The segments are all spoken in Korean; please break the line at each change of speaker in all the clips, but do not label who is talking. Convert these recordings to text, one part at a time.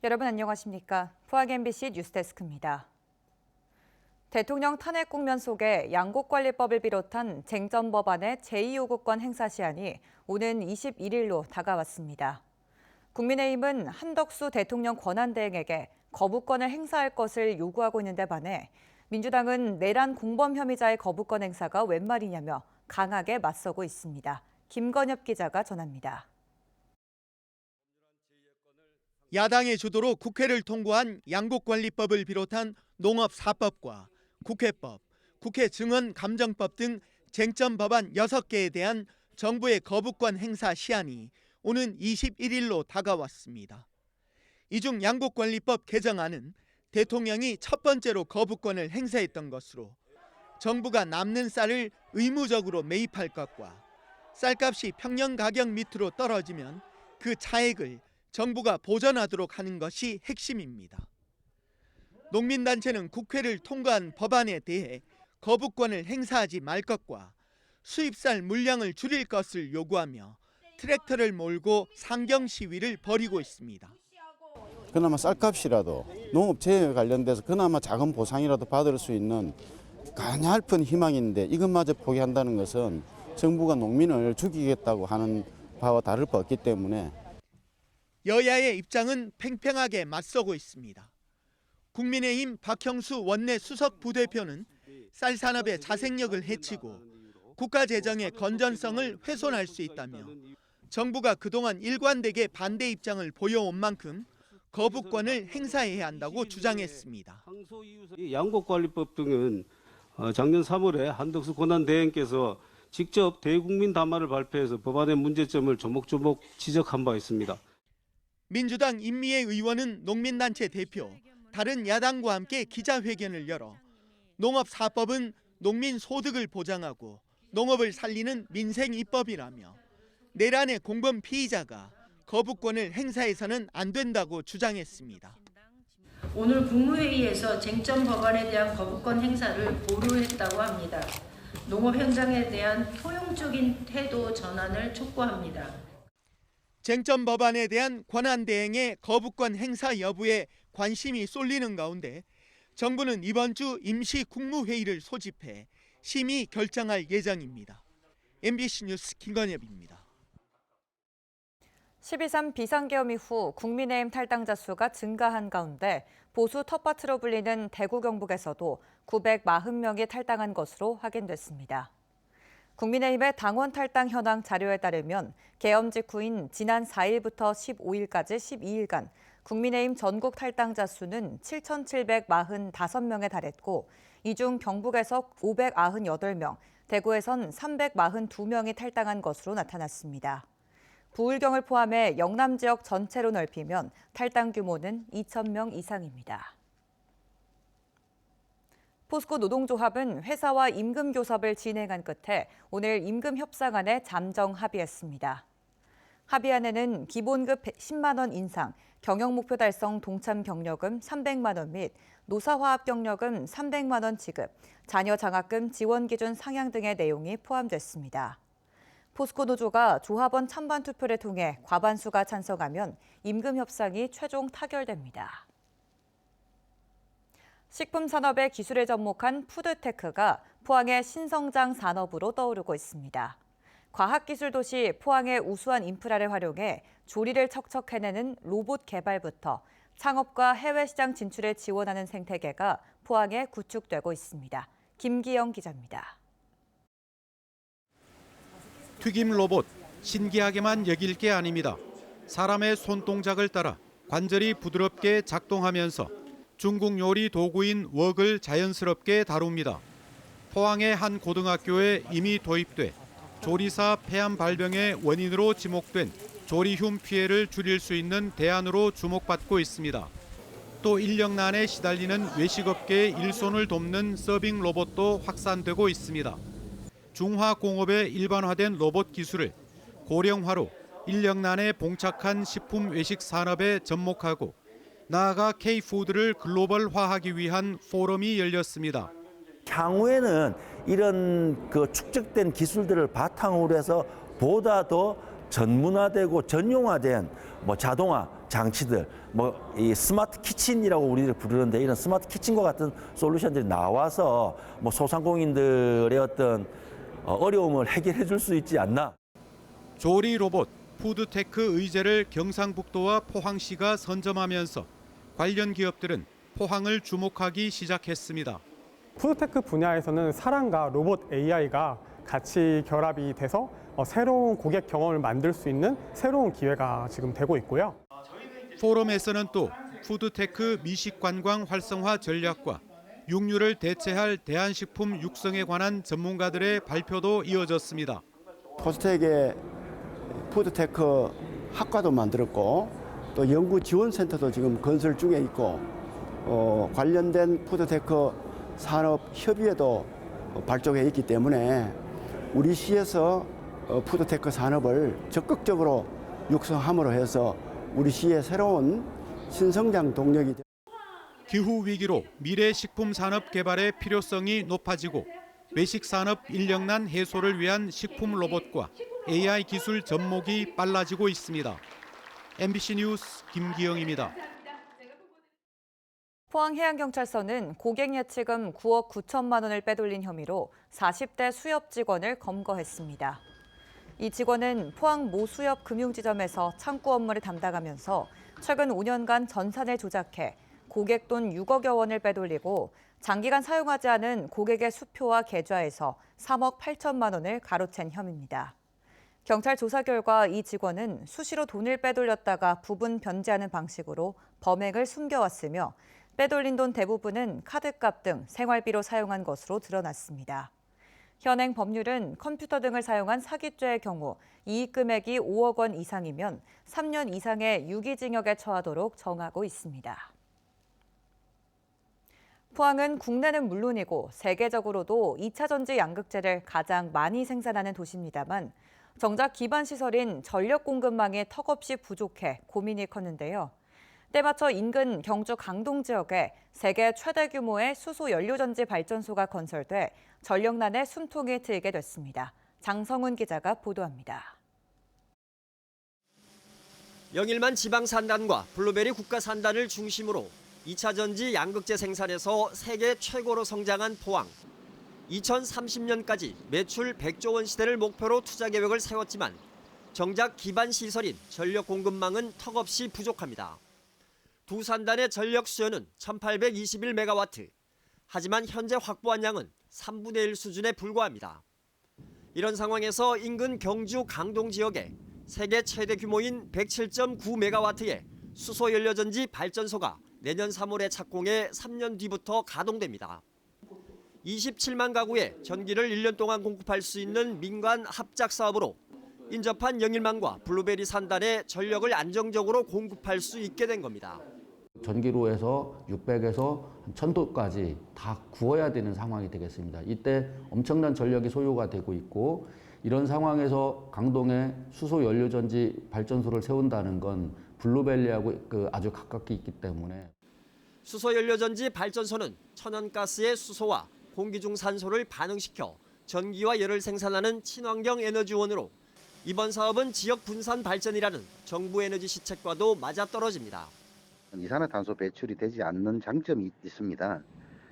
여러분 안녕하십니까? 포항 MBC 뉴스데스크입니다. 대통령 탄핵 국면 속에 양곡관리법을 비롯한 쟁점 법안의 제2요구권 행사 시한이 오는 21일로 다가왔습니다. 국민의힘은 한덕수 대통령 권한대행에게 거부권을 행사할 것을 요구하고 있는데 반해 민주당은 내란 공범 혐의자의 거부권 행사가 웬 말이냐며 강하게 맞서고 있습니다. 김건엽 기자가 전합니다.
야당의 주도로 국회를 통과한 양곡관리법을 비롯한 농업4법과 국회법, 국회 증언감정법 등 쟁점 법안 6개에 대한 정부의 거부권 행사 시한이 오는 21일로 다가왔습니다. 이 중 양곡관리법 개정안은 대통령이 첫 번째로 거부권을 행사했던 것으로 정부가 남는 쌀을 의무적으로 매입할 것과 쌀값이 평년 가격 밑으로 떨어지면 그 차액을 정부가 보전하도록 하는 것이 핵심입니다. 농민단체는 국회를 통과한 법안에 대해 거부권을 행사하지 말 것과 수입쌀 물량을 줄일 것을 요구하며 트랙터를 몰고 상경 시위를 벌이고 있습니다.
그나마 쌀값이라도 농업재해에 관련돼서 그나마 작은 보상이라도 받을 수 있는 가냘픈 희망인데 이것마저 포기한다는 것은 정부가 농민을 죽이겠다고 하는 바와 다를 바 없기 때문에
여야의 입장은 팽팽하게 맞서고 있습니다. 국민의힘 박형수 원내 수석 부대표는 쌀 산업의 자생력을 해치고 국가 재정의 건전성을 훼손할 수 있다며 정부가 그동안 일관되게 반대 입장을 보여온 만큼 거부권을 행사해야 한다고 주장했습니다.
양곡관리법 등은 작년 3월에 한덕수 권한대행께서 직접 대국민 담화를 발표해서 법안의 문제점을 조목조목 지적한 바 있습니다.
민주당 임미애 의원은 농민단체 대표, 다른 야당과 함께 기자회견을 열어 농업4법은 농민 소득을 보장하고 농업을 살리는 민생 입법이라며 내란의 공범 피의자가 거부권을 행사해서는 안 된다고 주장했습니다.
오늘 국무회의에서 쟁점 법안에 대한 거부권 행사를 보류했다고 합니다. 농업 현장에 대한 포용적인 태도 전환을 촉구합니다.
쟁점 법안에 대한 권한대행의 거부권 행사 여부에 관심이 쏠리는 가운데 정부는 이번 주 임시 국무회의를 소집해 심의 결정할 예정입니다. MBC 뉴스 김건엽입니다.
12.3 비상계엄 이후 국민의힘 탈당자 수가 증가한 가운데 보수 텃밭으로 불리는 대구 경북에서도 940명이 탈당한 것으로 확인됐습니다. 국민의힘의 당원 탈당 현황 자료에 따르면 계엄 직후인 지난 4일부터 15일까지 12일간 국민의힘 전국 탈당자 수는 7,745명에 달했고 이 중 경북에서 598명, 대구에선 342명이 탈당한 것으로 나타났습니다. 부울경을 포함해 영남 지역 전체로 넓히면 탈당 규모는 2,000명 이상입니다. 포스코 노동조합은 회사와 임금 교섭을 진행한 끝에 오늘 임금 협상안에 잠정 합의했습니다. 합의안에는 기본급 10만 원 인상, 경영목표 달성 동참 경력금 300만 원 및 노사화합 경력금 300만 원 지급, 자녀 장학금 지원 기준 상향 등의 내용이 포함됐습니다. 포스코 노조가 조합원 찬반 투표를 통해 과반수가 찬성하면 임금 협상이 최종 타결됩니다. 식품 산업의 기술에 접목한 푸드테크가 포항의 신성장 산업으로 떠오르고 있습니다. 과학기술 도시 포항의 우수한 인프라를 활용해 조리를 척척 해내는 로봇 개발부터 창업과 해외 시장 진출에 지원하는 생태계가 포항에 구축되고 있습니다. 김기영 기자입니다.
튀김 로봇, 신기하게만 여길 게 아닙니다. 사람의 손동작을 따라 관절이 부드럽게 작동하면서 중국 요리 도구인 웍을 자연스럽게 다룹니다. 포항의 한 고등학교에 이미 도입돼 조리사 폐암 발병의 원인으로 지목된 조리흉 피해를 줄일 수 있는 대안으로 주목받고 있습니다. 또 인력난에 시달리는 외식업계의 일손을 돕는 서빙 로봇도 확산되고 있습니다. 중화공업의 일반화된 로봇 기술을 고령화로 인력난에 봉착한 식품 외식 산업에 접목하고 나아가 K푸드를 글로벌화하기 위한 포럼이 열렸습니다.
향후에는 이런 축적된 기술들을 바탕으로 해서 보다 더 전문화되고 전용화된 자동화 장치들, 뭐 이 스마트 키친이라고 우리들 부르는데 이런 스마트 키친과 같은 솔루션들이 나와서 뭐 소상공인들의 어떤 어려움을 해결해 줄 수 있지 않나.
조리 로봇 푸드테크 의제를 경상북도와 포항시가 선점하면서 관련 기업들은 포항을 주목하기 시작했습니다.
푸드테크 분야에서는 사람과 로봇 AI가 같이 결합이 돼서 새로운 고객 경험을 만들 수 있는 새로운 기회가 지금 되고 있고요.
포럼에서는 또 푸드테크 미식관광 활성화 전략과 육류를 대체할 대한식품 육성에 관한 전문가들의 발표도 이어졌습니다.
포스텍의 푸드테크 학과도 만들었고 또 연구지원센터도 지금 건설 중에 있고 관련된 푸드테크 산업협의회도 발족해 있기 때문에 우리 시에서 푸드테크 산업을 적극적으로 육성함으로 해서 우리 시의 새로운 신성장 동력이
기후 위기로 미래 식품 산업 개발의 필요성이 높아지고 외식 산업 인력난 해소를 위한 식품 로봇과 AI 기술 접목이 빨라지고 있습니다. MBC 뉴스 김기영입니다.
포항해양경찰서는 고객 예치금 9억 9천만 원을 빼돌린 혐의로 40대 수협 직원을 검거했습니다. 이 직원은 포항 모 수협 금융지점에서 창구 업무를 담당하면서 최근 5년간 전산을 조작해 고객 돈 6억여 원을 빼돌리고 장기간 사용하지 않은 고객의 수표와 계좌에서 3억 8천만 원을 가로챈 혐의입니다. 경찰 조사 결과 이 직원은 수시로 돈을 빼돌렸다가 부분 변제하는 방식으로 범액을 숨겨왔으며 빼돌린 돈 대부분은 카드값 등 생활비로 사용한 것으로 드러났습니다. 현행 법률은 컴퓨터 등을 사용한 사기죄의 경우 이익 금액이 5억 원 이상이면 3년 이상의 유기징역에 처하도록 정하고 있습니다. 포항은 국내는 물론이고 세계적으로도 2차 전지 양극재를 가장 많이 생산하는 도시입니다만 정작 기반 시설인 전력 공급망이 턱없이 부족해 고민이 컸는데요. 때맞춰 인근 경주 강동 지역에 세계 최대 규모의 수소 연료전지 발전소가 건설돼 전력난에 숨통이 트이게 됐습니다. 장성훈 기자가 보도합니다.
영일만 지방산단과 블루베리 국가산단을 중심으로 2차 전지 양극재 생산에서 세계 최고로 성장한 포항. 2030년까지 매출 100조 원 시대를 목표로 투자 계획을 세웠지만 정작 기반 시설인 전력 공급망은 턱없이 부족합니다. 두 산단의 전력 수요는 1821메가와트. 하지만 현재 확보한 양은 3분의 1 수준에 불과합니다. 이런 상황에서 인근 경주 강동 지역에 세계 최대 규모인 107.9메가와트의 수소 연료전지 발전소가 내년 3월에 착공해 3년 뒤부터 가동됩니다. 27만 가구에 전기를 1년 동안 공급할 수 있는 민간 합작 사업으로 인접한 영일만과 블루베리 산단에 전력을 안정적으로 공급할 수 있게 된 겁니다.
전기로에서 600에서 1000도까지 다 구워야 되는 상황이 되겠습니다. 이때 엄청난 전력이 소요가 되고 있고 이런 상황에서 강동에 수소 연료전지 발전소를 세운다는 건 블루밸리하고 아주 가깝게 있기 때문에
수소 연료전지 발전소는 천연가스의 수소와 공기 중 산소를 반응시켜 전기와 열을 생산하는 친환경 에너지원으로 이번 사업은 지역 분산 발전이라는 정부 에너지 시책과도 맞아떨어집니다.
이산화탄소 배출이 되지 않는 장점이 있습니다.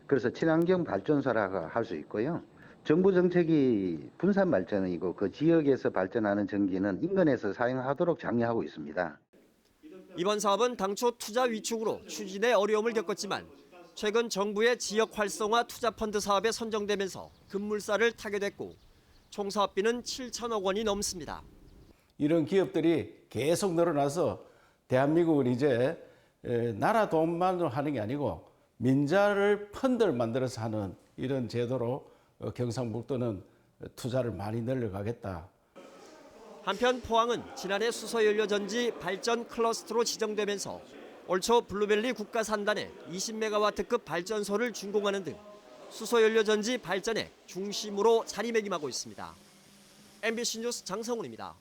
그래서 친환경 발전소라고 할 수 있고요. 정부 정책이 분산 발전이고 그 지역에서 발전하는 전기는 인근에서 사용하도록 장려하고 있습니다.
이번 사업은 당초 투자 위축으로 추진에 어려움을 겪었지만 최근 정부의 지역 활성화 투자 펀드 사업에 선정되면서 급물살을 타게 됐고 총 사업비는 7천억 원이 넘습니다.
이런 기업들이 계속 늘어나서 대한민국은 이제 나라 돈만으로 하는 게 아니고 민자를 펀드를 만들어서 하는 이런 제도로 경상북도는 투자를 많이 늘려가겠다.
한편 포항은 지난해 수소연료전지 발전 클러스터로 지정되면서 올 초 블루벨리 국가산단에 20메가와트급 발전소를 준공하는 등 수소연료전지 발전의 중심으로 자리매김하고 있습니다. MBC 뉴스 장성훈입니다.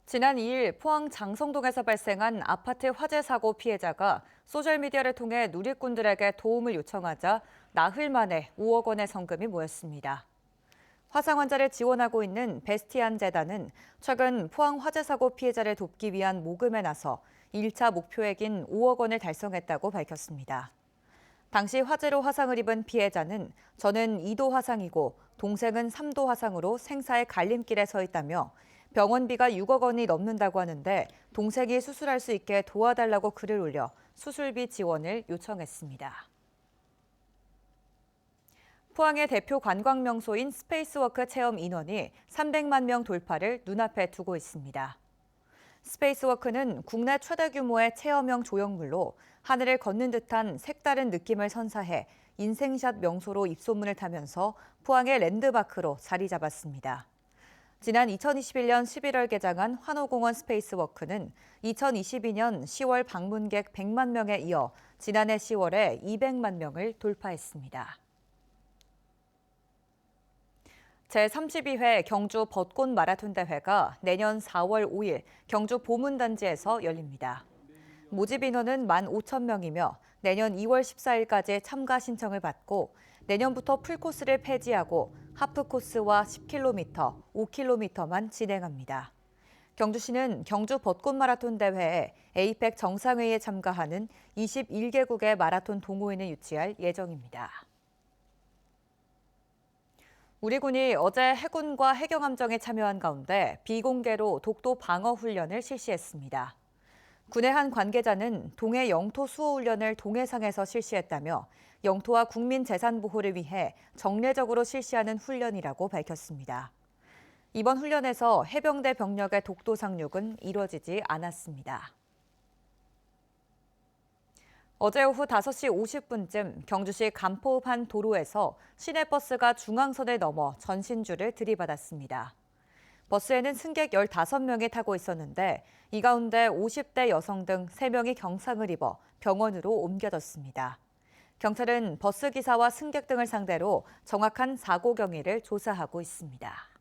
지난 2일 포항 장성동에서 발생한 아파트 화재 사고 피해자가 소셜미디어를 통해 누리꾼들에게 도움을 요청하자 나흘 만에 5억 원의 성금이 모였습니다. 화상 환자를 지원하고 있는 베스티안 재단은 최근 포항 화재 사고 피해자를 돕기 위한 모금에 나서 1차 목표액인 5억 원을 달성했다고 밝혔습니다. 당시 화재로 화상을 입은 피해자는 저는 2도 화상이고 동생은 3도 화상으로 생사의 갈림길에 서 있다며 병원비가 6억 원이 넘는다고 하는데 동생이 수술할 수 있게 도와달라고 글을 올려 수술비 지원을 요청했습니다. 포항의 대표 관광 명소인 스페이스워크 체험 인원이 300만 명 돌파를 눈앞에 두고 있습니다. 스페이스워크는 국내 최대 규모의 체험형 조형물로 하늘을 걷는 듯한 색다른 느낌을 선사해 인생샷 명소로 입소문을 타면서 포항의 랜드마크로 자리 잡았습니다. 지난 2021년 11월 개장한 환호공원 스페이스워크는 2022년 10월 방문객 100만 명에 이어 지난해 10월에 200만 명을 돌파했습니다. 제32회 경주 벚꽃 마라톤 대회가 내년 4월 5일 경주 보문단지에서 열립니다. 모집 인원은 15,000명이며 내년 2월 14일까지 참가 신청을 받고 내년부터 풀코스를 폐지하고 하프코스와 10km, 5km만 진행합니다. 경주시는 경주 벚꽃 마라톤 대회에 에이펙 정상회의에 참가하는 21개국의 마라톤 동호인을 유치할 예정입니다. 우리 군이 어제 해군과 해경함정에 참여한 가운데 비공개로 독도 방어 훈련을 실시했습니다. 군의 한 관계자는 동해 영토 수호 훈련을 동해상에서 실시했다며 영토와 국민 재산 보호를 위해 정례적으로 실시하는 훈련이라고 밝혔습니다. 이번 훈련에서 해병대 병력의 독도 상륙은 이뤄지지 않았습니다. 어제 오후 5시 50분쯤 경주시 간포읍 한 도로에서 시내버스가 중앙선을 넘어 전신주를 들이받았습니다. 버스에는 승객 15명이 타고 있었는데 이 가운데 50대 여성 등 3명이 경상을 입어 병원으로 옮겨졌습니다. 경찰은 버스 기사와 승객 등을 상대로 정확한 사고 경위를 조사하고 있습니다.